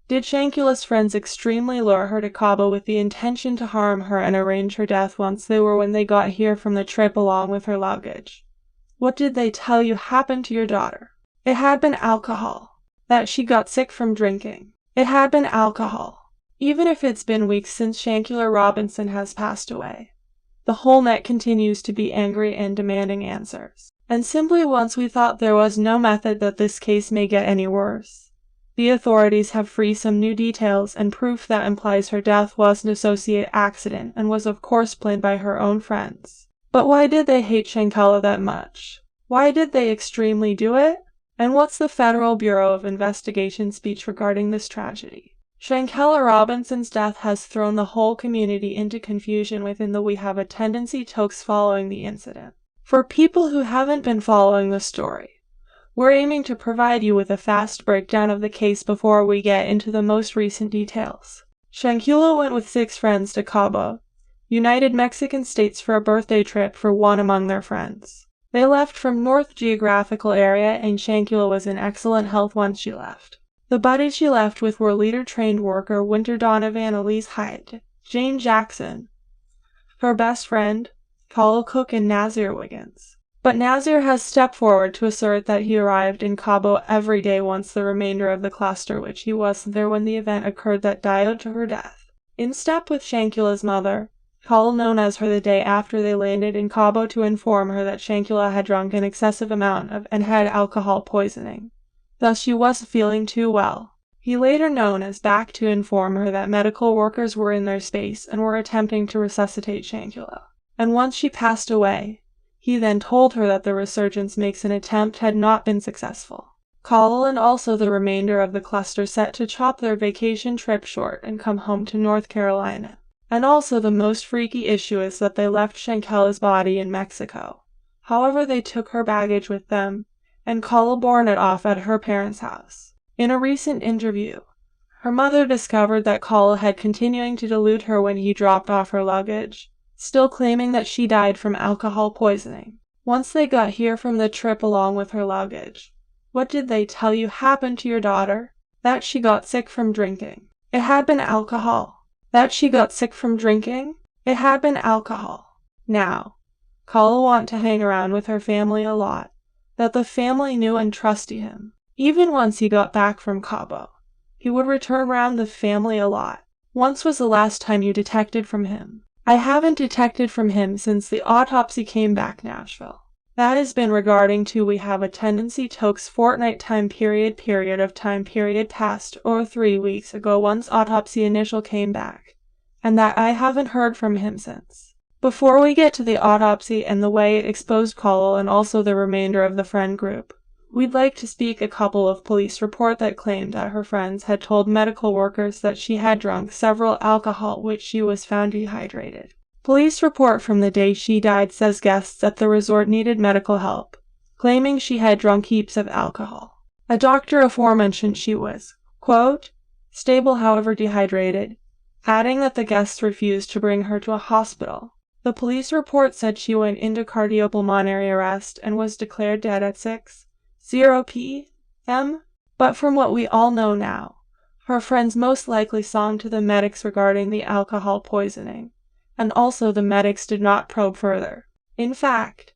Did Shanquella's friends extremely lure her to Cabo with the intention to harm her and arrange her death when they got here from the trip along with her luggage? What did they tell you happened to your daughter? It had been alcohol. That she got sick from drinking. It had been alcohol. Even if it's been weeks since Shanquella Robinson has passed away, the whole net continues to be angry and demanding answers. And simply once we thought there was no method that this case may get any worse, the authorities have free some new details and proof that implies her death was an associated accident and was of course planned by her own friends. But why did they hate Shanquella that much? Why did they extremely do it? And what's the Federal Bureau of Investigation speech regarding this tragedy? Shanquella Robinson's death has thrown the whole community into confusion within the We Have a Tendency talks following the incident. For people who haven't been following the story, we're aiming to provide you with a fast breakdown of the case before we get into the most recent details. Shanquella went with 6 friends to Cabo, United Mexican States for a birthday trip for one among their friends. They left from North Geographical Area and Shanquella was in excellent health once she left. The buddies she left with were leader-trained worker Winter Donovan, Elise Hyde, Jane Jackson, her best friend, Paul Cook, and Nazir Wiggins. But Nazir has stepped forward to assert that he arrived in Cabo every day once the remainder of the cluster, which he wasn't there when the event occurred that died to her death. In step with Shanquella's mother, Paul known as her the day after they landed in Cabo to inform her that Shanquella had drunk an excessive amount of and had alcohol poisoning. Thus she wasn't feeling too well. He later known as back to inform her that medical workers were in their space and were attempting to resuscitate Shanquella. And once she passed away, he then told her that the resurgence makes an attempt had not been successful. Call and also the remainder of the cluster set to chop their vacation trip short and come home to North Carolina. And also the most freaky issue is that they left Shanquella's body in Mexico. However, they took her baggage with them, and Calla borne it off at her parents' house. In a recent interview, her mother discovered that Calla had continuing to delude her when he dropped off her luggage, still claiming that she died from alcohol poisoning. Once they got here from the trip along with her luggage, what did they tell you happened to your daughter? That she got sick from drinking. It had been alcohol. That she got sick from drinking? It had been alcohol. Now, Calla want to hang around with her family a lot, that the family knew and trusted him. Even once he got back from Cabo, he would return around the family a lot. Once was the last time you detected from him? I haven't detected from him since the autopsy came back Nashville. That has been regarding to We Have a Tendency tokes fortnight time period passed or 3 weeks ago once autopsy initial came back, and that I haven't heard from him since. Before we get to the autopsy and the way it exposed Calla and also the remainder of the friend group, we'd like to speak a couple of police report that claimed that her friends had told medical workers that she had drunk several alcohol which she was found dehydrated. Police report from the day she died says guests at the resort needed medical help, claiming she had drunk heaps of alcohol. A doctor aforementioned she was, quote, stable however dehydrated, adding that the guests refused to bring her to a hospital. The police report said she went into cardiopulmonary arrest and was declared dead at 6:00 p.m. But from what we all know now, her friends most likely songed to the medics regarding the alcohol poisoning, and also the medics did not probe further. In fact,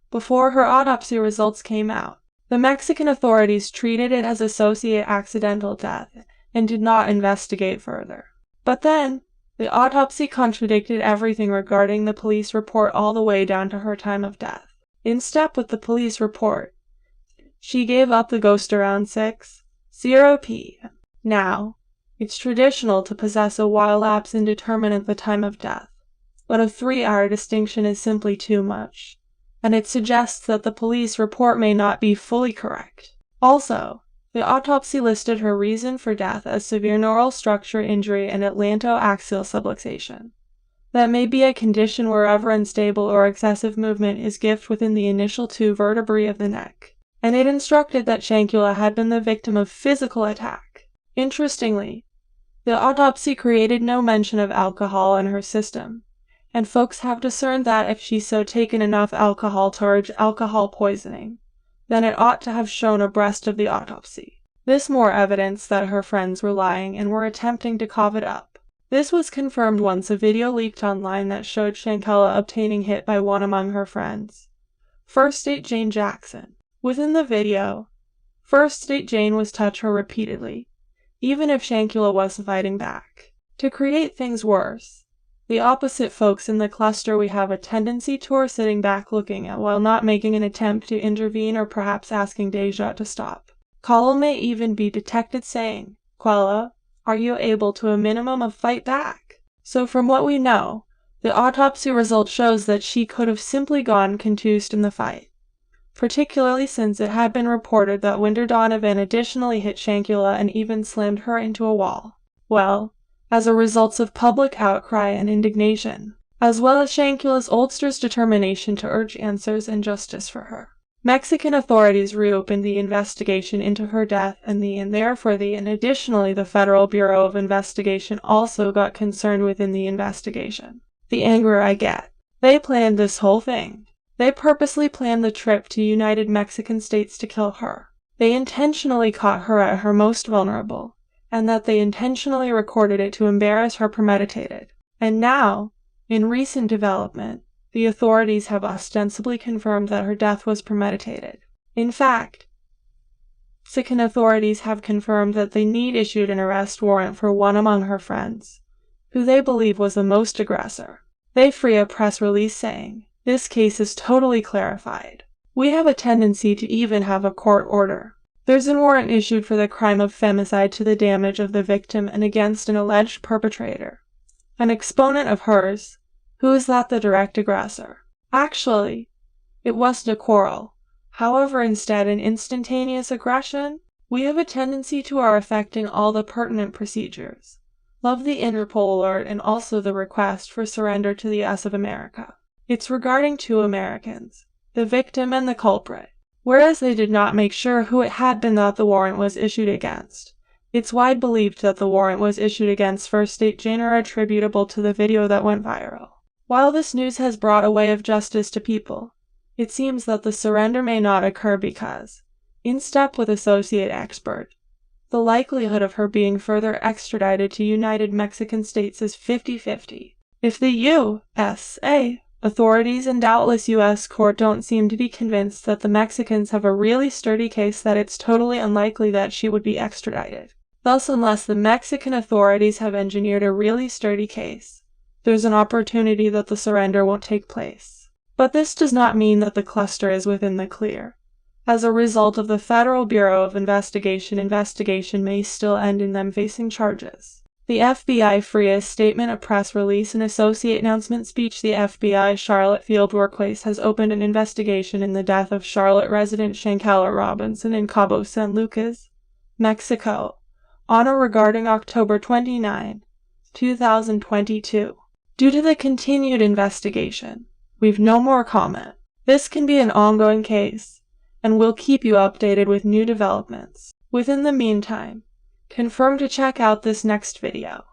before her autopsy results came out, the Mexican authorities treated it as associated accidental death and did not investigate further. But then, the autopsy contradicted everything regarding the police report all the way down to her time of death. In step with the police report, she gave up the ghost around 6:00 p.m. Now, it's traditional to possess a while lapse indeterminate the time of death, but a 3-hour distinction is simply too much, and it suggests that the police report may not be fully correct. Also, the autopsy listed her reason for death as severe neural structure injury and atlantoaxial subluxation. That may be a condition wherever unstable or excessive movement is given within the initial 2 vertebrae of the neck, and it instructed that Shanquella had been the victim of physical attack. Interestingly, the autopsy created no mention of alcohol in her system, and folks have discerned that if she's so taken enough alcohol to urge alcohol poisoning, then it ought to have shown abreast of the autopsy. This more evidence that her friends were lying and were attempting to cover it up. This was confirmed once a video leaked online that showed Shanquella obtaining hit by one among her friends, First State Jane Jackson. Within the video, First State Jane was touching her repeatedly, even if Shanquella was fighting back. To create things worse, the opposite folks in the cluster we have a tendency toward sitting back looking at while not making an attempt to intervene or perhaps asking Deja to stop. Call may even be detected saying, "Quella, are you able to a minimum of fight back?" So from what we know, the autopsy result shows that she could have simply gone contused in the fight, particularly since it had been reported that Winter Donovan additionally hit Shanquella and even slammed her into a wall. Well, as a result of public outcry and indignation, as well as Shanquella's oldster's determination to urge answers and justice for her, Mexican authorities reopened the investigation into her death, and additionally the Federal Bureau of Investigation also got concerned within the investigation. The angrier I get. They planned this whole thing. They purposely planned the trip to United Mexican States to kill her. They intentionally caught her at her most vulnerable, and that they intentionally recorded it to embarrass her premeditated. And now, in recent development, the authorities have ostensibly confirmed that her death was premeditated. In fact, Mexican authorities have confirmed that they issued an arrest warrant for one among her friends, who they believe was the most aggressor. They free a press release saying, "This case is totally clarified. We have a tendency to even have a court order. There's a warrant issued for the crime of femicide to the damage of the victim and against an alleged perpetrator, an exponent of hers, who is the direct aggressor. Actually, it wasn't a quarrel, however instead an instantaneous aggression. We have a tendency to are affecting all the pertinent procedures. Love the Interpol alert and also the request for surrender to the US of America. It's regarding 2 Americans, the victim and the culprit. Whereas they did not make sure who it had been that the warrant was issued against. It's widely believed that the warrant was issued against First State Jane are attributable to the video that went viral. While this news has brought a way of justice to people, it seems that the surrender may not occur because, in step with associate expert, the likelihood of her being further extradited to United Mexican States is 50-50. If the USA authorities and doubtless U.S. court don't seem to be convinced that the Mexicans have a really sturdy case, that it's totally unlikely that she would be extradited. Thus, unless the Mexican authorities have engineered a really sturdy case, there's an opportunity that the surrender won't take place. But this does not mean that the cluster is within the clear. As a result of the Federal Bureau of Investigation may still end in them facing charges. The FBI free a statement, a press release, and associate announcement speech. The FBI Charlotte Field Workplace has opened an investigation in the death of Charlotte resident Shanquella Robinson in Cabo San Lucas, Mexico, on or regarding October 29, 2022. Due to the continued investigation, we've no more comment. This can be an ongoing case, and we'll keep you updated with new developments. Within the meantime, confirm to check out this next video.